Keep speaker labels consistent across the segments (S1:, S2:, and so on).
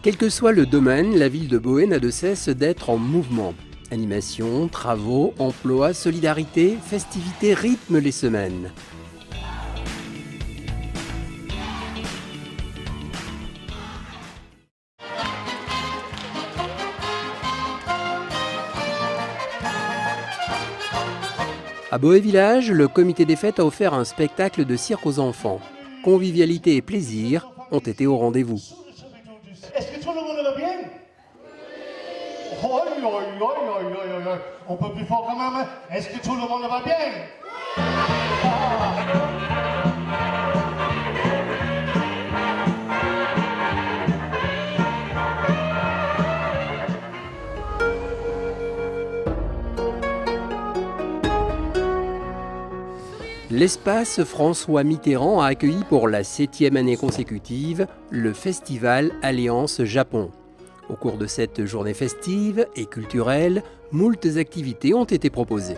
S1: Quel que soit le domaine, la ville de Boë n'a de cesse d'être en mouvement. Animation, travaux, emploi, solidarité, festivités rythment les semaines. À Boë Village, le comité des fêtes a offert un spectacle de cirque aux enfants. Convivialité et plaisir ont été au rendez-vous.
S2: Est-ce que tout le monde va bien? On peut plus fort quand même. Est-ce que tout le monde va bien?
S1: L'espace François Mitterrand a accueilli pour la 7e année consécutive le festival Alliance Japon. Au cours de cette journée festive et culturelle, moultes activités ont été proposées.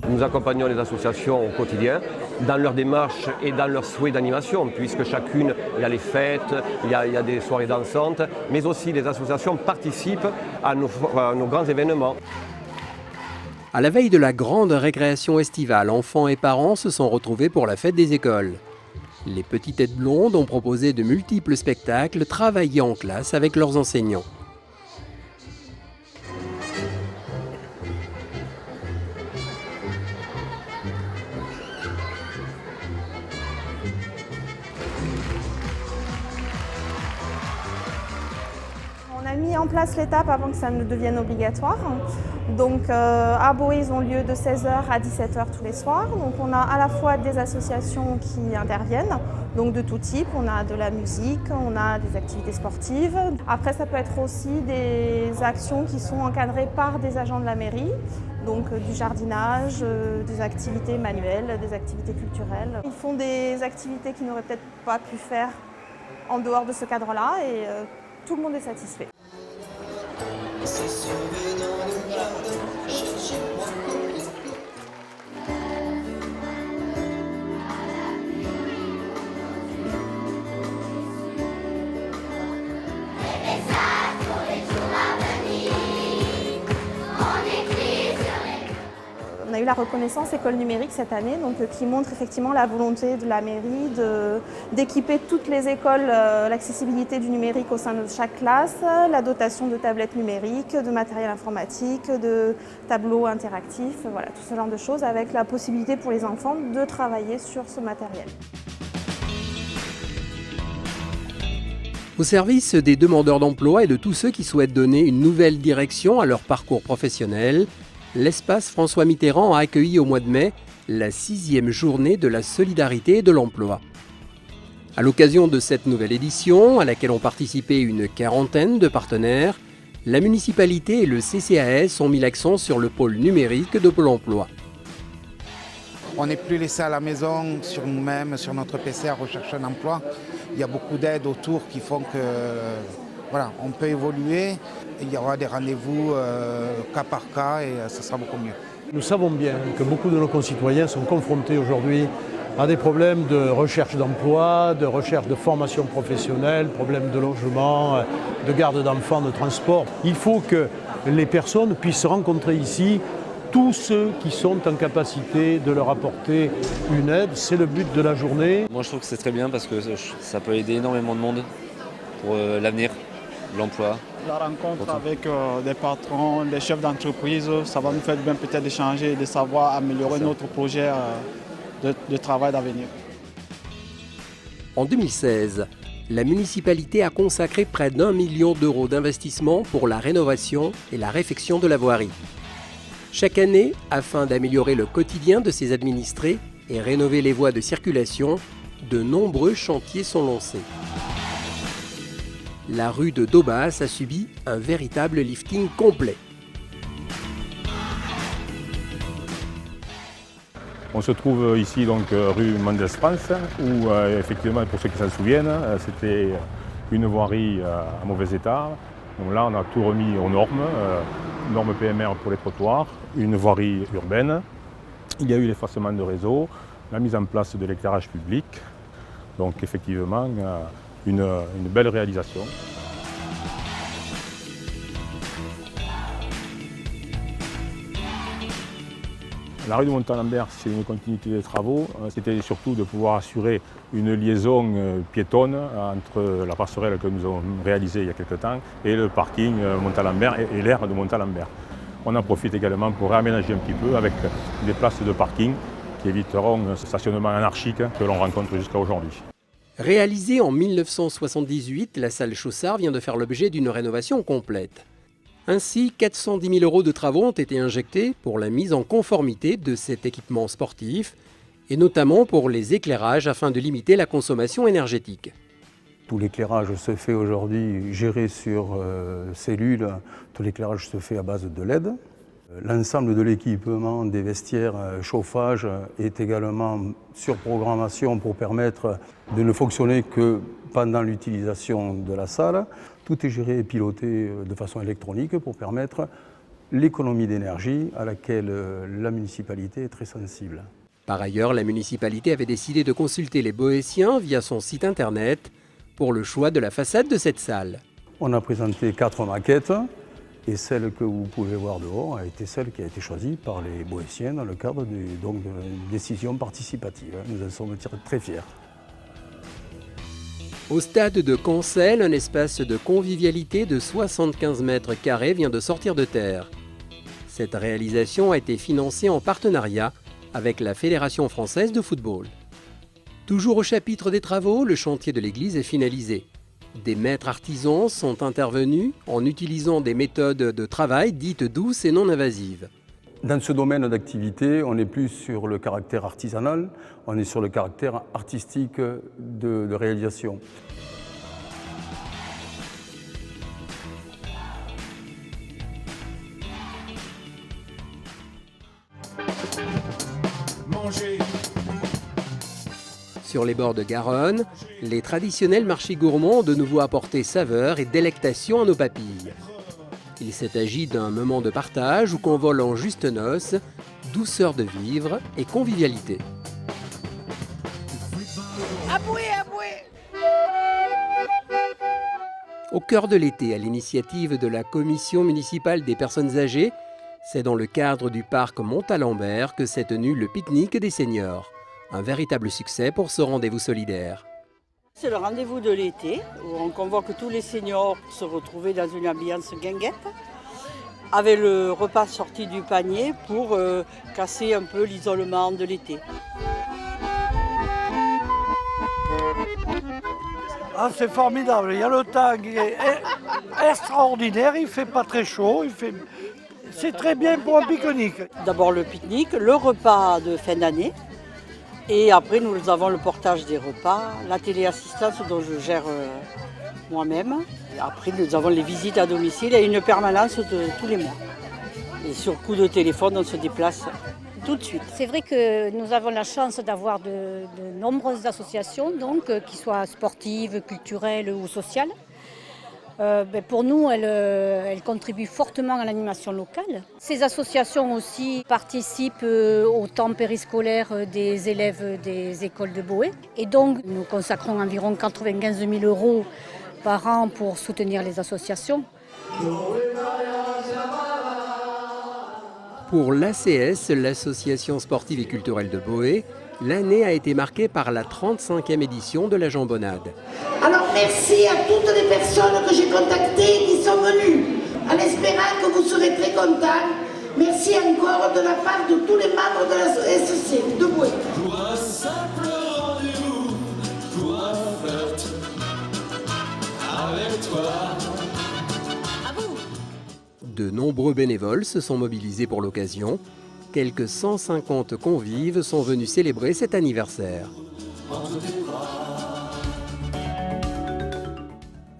S3: Nous accompagnons les associations au quotidien dans leur démarche et dans leurs souhaits d'animation, puisque chacune, il y a les fêtes, il y a des soirées dansantes, mais aussi les associations participent à nos grands événements.
S1: À la veille de la grande récréation estivale, enfants et parents se sont retrouvés pour la fête des écoles. Les petites têtes blondes ont proposé de multiples spectacles travaillés en classe avec leurs enseignants.
S4: On a mis en place l'étape avant que ça ne devienne obligatoire. Donc à Boë, ils ont lieu de 16h à 17h tous les soirs. Donc on a à la fois des associations qui interviennent, donc de tout type. On a de la musique, on a des activités sportives. Après, ça peut être aussi des actions qui sont encadrées par des agents de la mairie. Donc du jardinage, des activités manuelles, des activités culturelles. Ils font des activités qu'ils n'auraient peut-être pas pu faire en dehors de ce cadre-là et tout le monde est satisfait. On a eu la reconnaissance école numérique cette année, donc, qui montre effectivement la volonté de la mairie d'équiper toutes les écoles, l'accessibilité du numérique au sein de chaque classe, la dotation de tablettes numériques, de matériel informatique, de tableaux interactifs, voilà, tout ce genre de choses, avec la possibilité pour les enfants de travailler sur ce matériel.
S1: Au service des demandeurs d'emploi et de tous ceux qui souhaitent donner une nouvelle direction à leur parcours professionnel, l'espace François Mitterrand a accueilli au mois de mai la 6e journée de la solidarité et de l'emploi. À l'occasion de cette nouvelle édition, à laquelle ont participé une quarantaine de partenaires, la municipalité et le CCAS ont mis l'accent sur le pôle numérique de Pôle emploi.
S5: On n'est plus laissé à la maison sur nous-mêmes, sur notre PC à rechercher un emploi. Il y a beaucoup d'aides autour qui font que voilà, on peut évoluer. Il y aura des rendez-vous cas par cas et ça sera beaucoup mieux.
S6: Nous savons bien que beaucoup de nos concitoyens sont confrontés aujourd'hui à des problèmes de recherche d'emploi, de recherche de formation professionnelle, problèmes de logement, de garde d'enfants, de transport. Il faut que les personnes puissent rencontrer ici tous ceux qui sont en capacité de leur apporter une aide. C'est le but de la journée.
S7: Moi je trouve que c'est très bien parce que ça peut aider énormément de monde pour l'avenir, l'emploi.
S8: La rencontre avec des patrons, des chefs d'entreprise, ça va nous faire bien peut-être d'échanger et de savoir améliorer notre projet de travail d'avenir.
S1: En 2016, la municipalité a consacré près d'1 million d'euros d'investissement pour la rénovation et la réfection de la voirie. Chaque année, afin d'améliorer le quotidien de ses administrés et rénover les voies de circulation, de nombreux chantiers sont lancés. La rue de Daubas a subi un véritable lifting complet.
S9: On se trouve ici donc rue Mendès-France où effectivement pour ceux qui s'en souviennent c'était une voirie en mauvais état. Donc là on a tout remis aux normes, normes PMR pour les trottoirs, une voirie urbaine. Il y a eu l'effacement de réseau, la mise en place de l'éclairage public. Donc effectivement une belle réalisation. La rue de Montalembert, c'est une continuité des travaux. C'était surtout de pouvoir assurer une liaison piétonne entre la passerelle que nous avons réalisée il y a quelques temps et le parking Montalembert et l'aire de Montalembert. On en profite également pour réaménager un petit peu avec des places de parking qui éviteront ce stationnement anarchique que l'on rencontre jusqu'à aujourd'hui.
S1: Réalisée en 1978, la salle Chaussard vient de faire l'objet d'une rénovation complète. Ainsi, 410 000 € de travaux ont été injectés pour la mise en conformité de cet équipement sportif et notamment pour les éclairages afin de limiter la consommation énergétique.
S10: Tout l'éclairage se fait aujourd'hui géré sur cellules, tout l'éclairage se fait à base de LED. L'ensemble de l'équipement des vestiaires chauffage est également sur programmation pour permettre de ne fonctionner que pendant l'utilisation de la salle. Tout est géré et piloté de façon électronique pour permettre l'économie d'énergie à laquelle la municipalité est très sensible.
S1: Par ailleurs, la municipalité avait décidé de consulter les Boétiens via son site internet pour le choix de la façade de cette salle.
S10: On a présenté 4 maquettes et celle que vous pouvez voir dehors a été celle qui a été choisie par les Boétiens dans le cadre d'une décision participative. Nous en sommes très fiers.
S1: Au stade de Cancel, un espace de convivialité de 75 mètres carrés vient de sortir de terre. Cette réalisation a été financée en partenariat avec la Fédération française de football. Toujours au chapitre des travaux, le chantier de l'église est finalisé. Des maîtres artisans sont intervenus en utilisant des méthodes de travail dites douces et non invasives.
S10: Dans ce domaine d'activité, on n'est plus sur le caractère artisanal, on est sur le caractère artistique de réalisation.
S1: Sur les bords de Garonne, les traditionnels marchés gourmands ont de nouveau apporté saveur et délectation à nos papilles. Il s'est agi d'un moment de partage où convolent en juste noces, douceur de vivre et convivialité. Au cœur de l'été, à l'initiative de la Commission municipale des personnes âgées, c'est dans le cadre du parc Montalembert que s'est tenu le pique-nique des seniors. Un véritable succès pour ce rendez-vous solidaire.
S11: C'est le rendez-vous de l'été où on convoque tous les seniors pour se retrouver dans une ambiance guinguette avec le repas sorti du panier pour casser un peu l'isolement de l'été.
S12: Ah, c'est formidable, il y a le temps qui est extraordinaire, il ne fait pas très chaud, c'est très bien pour un pique-nique.
S11: D'abord le pique-nique, le repas de fin d'année. Et après, nous avons le portage des repas, la téléassistance dont je gère moi-même. Après, nous avons les visites à domicile et une permanence de tous les mois. Et sur coup de téléphone, on se déplace tout de suite.
S13: C'est vrai que nous avons la chance d'avoir de nombreuses associations, donc, qui soient sportives, culturelles ou sociales. Pour nous, elles contribuent fortement à l'animation locale. Ces associations aussi participent au temps périscolaire des élèves des écoles de Boé. Et donc, nous consacrons environ 95 000 € par an pour soutenir les associations.
S1: Pour l'ACS, l'Association sportive et culturelle de Boé, l'année a été marquée par la 35e édition de la Jambonnade.
S14: Alors merci à toutes les personnes que j'ai contactées qui sont venues, en espérant que vous serez très contents. Merci encore de la part de tous les membres de la SC de Boé.
S15: Pour un simple rendez-vous, pour un flirt avec toi.
S1: De nombreux bénévoles se sont mobilisés pour l'occasion. Quelques 150 convives sont venus célébrer cet anniversaire.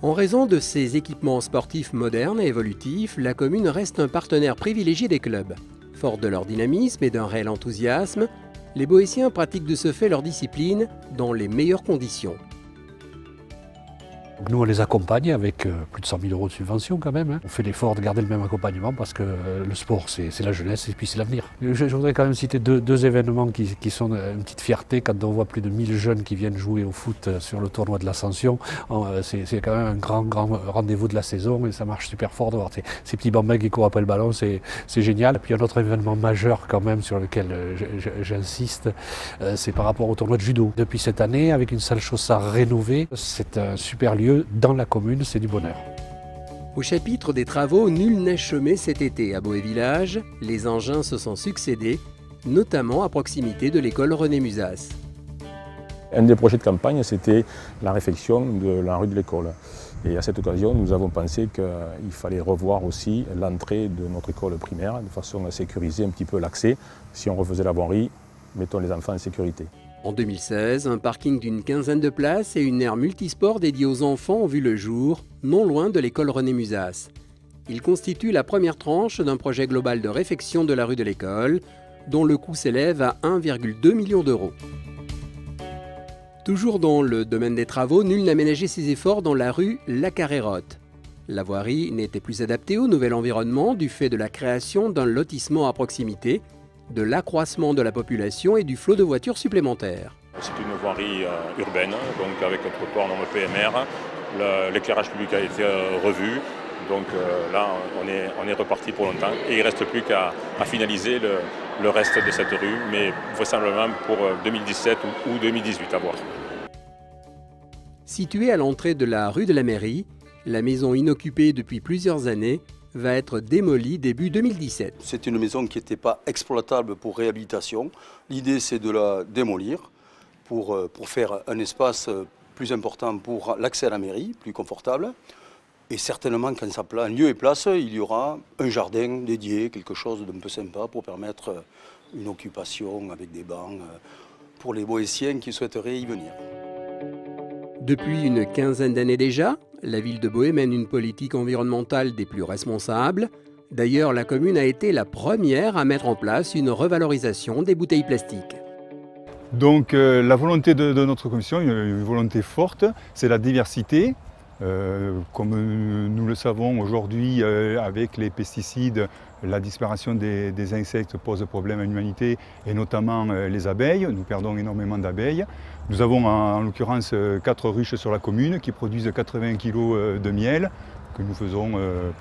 S1: En raison de ses équipements sportifs modernes et évolutifs, la commune reste un partenaire privilégié des clubs. Forte de leur dynamisme et d'un réel enthousiasme, Les Boétiens pratiquent de ce fait leur discipline dans les meilleures conditions.
S16: Nous, on les accompagne avec plus de 100 000 € de subvention quand même. On fait l'effort de garder le même accompagnement parce que le sport, c'est la jeunesse et puis c'est l'avenir. Je voudrais quand même citer deux événements qui sont une petite fierté. Quand on voit plus de 1000 jeunes qui viennent jouer au foot sur le tournoi de l'Ascension, c'est quand même un grand rendez-vous de la saison et ça marche super fort de voir ces petits bambins qui courent après le ballon, c'est génial. Et puis un autre événement majeur quand même sur lequel j'insiste, c'est par rapport au tournoi de judo. Depuis cette année, avec une salle Chaussard rénovée, c'est un super lieu. Dans la commune, c'est du bonheur.
S1: Au chapitre des travaux, nul n'est chômé cet été à Boé-Village. Les engins se sont succédés, notamment à proximité de l'école René Musas.
S9: Un des projets de campagne, c'était la réfection de la rue de l'école. Et à cette occasion, nous avons pensé qu'il fallait revoir aussi l'entrée de notre école primaire, de façon à sécuriser un petit peu l'accès. Si on refaisait la voirie, mettons les enfants en sécurité.
S1: En 2016, un parking d'une quinzaine de places et une aire multisport dédiée aux enfants ont vu le jour, non loin de l'école René Musas. Il constitue la première tranche d'un projet global de réfection de la rue de l'école, dont le coût s'élève à 1,2 million d'euros. Toujours dans le domaine des travaux, nul n'a ménagé ses efforts dans la rue La Carrérotte. La voirie n'était plus adaptée au nouvel environnement du fait de la création d'un lotissement à proximité, de l'accroissement de la population et du flot de voitures supplémentaires.
S9: C'est une voirie urbaine, donc avec un trottoir norme PMR. L'éclairage public a été revu, donc là on est reparti pour longtemps. Et il ne reste plus qu'à finaliser le reste de cette rue, mais vraisemblablement pour 2017 ou 2018 à voir.
S1: Située à l'entrée de la rue de la Mairie, la maison inoccupée depuis plusieurs années va être démolie début 2017.
S17: C'est une maison qui n'était pas exploitable pour réhabilitation. L'idée, c'est de la démolir pour faire un espace plus important pour l'accès à la mairie, plus confortable. Et certainement, quand ça a lieu et place, il y aura un jardin dédié, quelque chose d'un peu sympa pour permettre une occupation avec des bancs pour les Boétiens qui souhaiteraient y venir.
S1: Depuis une quinzaine d'années déjà, la ville de Boé mène une politique environnementale des plus responsables. D'ailleurs, la commune a été la première à mettre en place une revalorisation des bouteilles plastiques.
S18: Donc la volonté de notre commission, une volonté forte, c'est la diversité. Comme nous le savons aujourd'hui, avec les pesticides, la disparition des insectes pose problème à l'humanité et notamment les abeilles. Nous perdons énormément d'abeilles. Nous avons en l'occurrence 4 ruches sur la commune qui produisent 80 kg de miel que nous faisons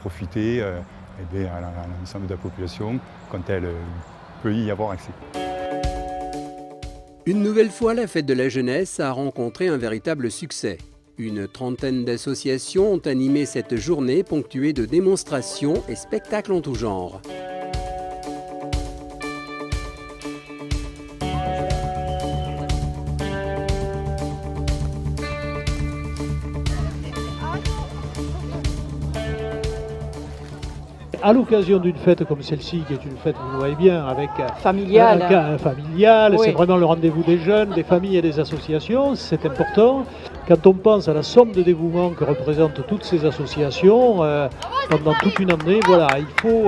S18: profiter à l'ensemble de la population quand elle peut y avoir accès.
S1: Une nouvelle fois, la fête de la jeunesse a rencontré un véritable succès. Une trentaine d'associations ont animé cette journée ponctuée de démonstrations et spectacles en tout genre.
S12: À l'occasion d'une fête comme celle-ci, qui est une fête, vous le voyez bien, avec
S11: familiale,
S12: familial,
S11: oui.
S12: C'est vraiment le rendez-vous des jeunes, des familles et des associations, c'est important. Quand on pense à la somme de dévouement que représentent toutes ces associations, pendant toute une année, voilà, il faut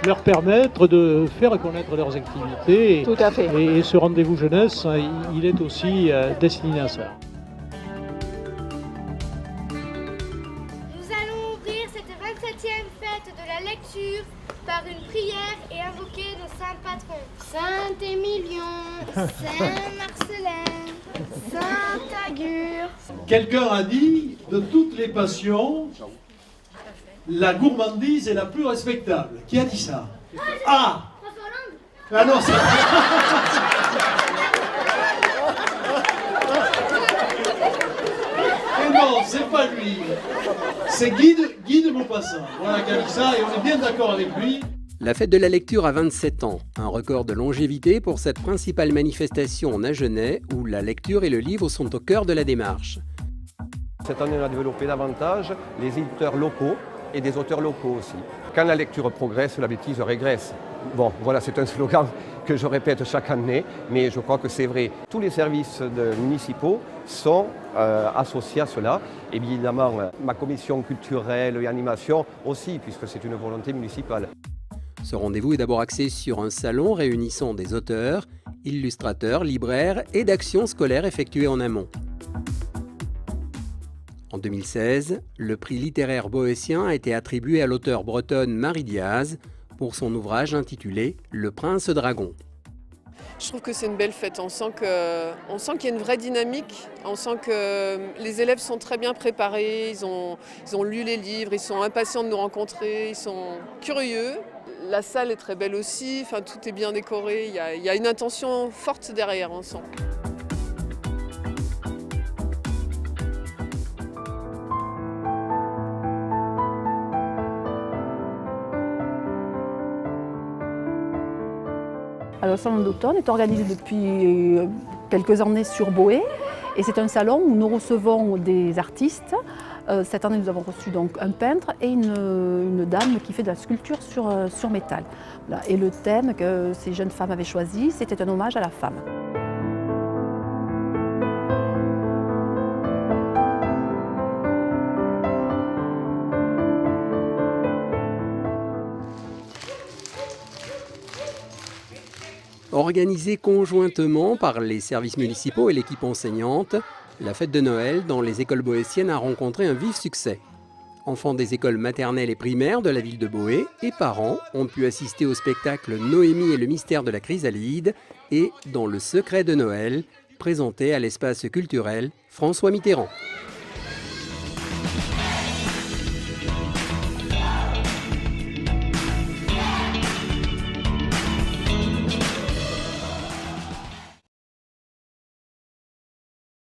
S12: leur permettre de faire connaître leurs activités.
S11: Tout à fait.
S12: Et ce rendez-vous jeunesse, il est aussi destiné à ça.
S19: Par une prière et invoquer nos saints patrons. Saint-Émilion, Saint-Marcellin, Saint-Agur.
S20: Quelqu'un a dit, de toutes les passions, la gourmandise est la plus respectable. Qui a dit ça? Ah! Ah non, c'est... Et non, c'est pas lui. C'est Guy de Maupassant. Voilà qui a dit ça et on est bien d'accord avec lui.
S1: La fête de la lecture a 27 ans, un record de longévité pour cette principale manifestation en Agenais où la lecture et le livre sont au cœur de la démarche.
S3: Cette année, on a développé davantage les éditeurs locaux et des auteurs locaux aussi. Quand la lecture progresse, la bêtise régresse. Bon, voilà, c'est un slogan que je répète chaque année, mais je crois que c'est vrai. Tous les services municipaux sont associés à cela. Et bien évidemment, ma commission culturelle et animation aussi, puisque c'est une volonté municipale.
S1: Ce rendez-vous est d'abord axé sur un salon réunissant des auteurs illustrateurs, libraires et d'actions scolaires effectuées en amont. En 2016, le prix littéraire boétien a été attribué à l'auteure bretonne Marie Diaz pour son ouvrage intitulé « Le Prince Dragon ».
S21: Je trouve que c'est une belle fête, on sent qu'il y a une vraie dynamique, on sent que les élèves sont très bien préparés, ils ont lu les livres, ils sont impatients de nous rencontrer, ils sont curieux. La salle est très belle aussi, enfin, tout est bien décoré, il y a une intention forte derrière, on sent.
S22: Alors, le salon d'automne est organisé depuis quelques années sur Boé et c'est un salon où nous recevons des artistes. Cette année, nous avons reçu donc un peintre et une dame qui fait de la sculpture sur métal. Voilà. Et le thème que ces jeunes femmes avaient choisi, c'était un hommage à la femme.
S1: Organisée conjointement par les services municipaux et l'équipe enseignante, la fête de Noël dans les écoles boétiennes a rencontré un vif succès. Enfants des écoles maternelles et primaires de la ville de Boé et parents ont pu assister au spectacle Noémie et le mystère de la chrysalide et Dans le secret de Noël, présenté à l'espace culturel François Mitterrand.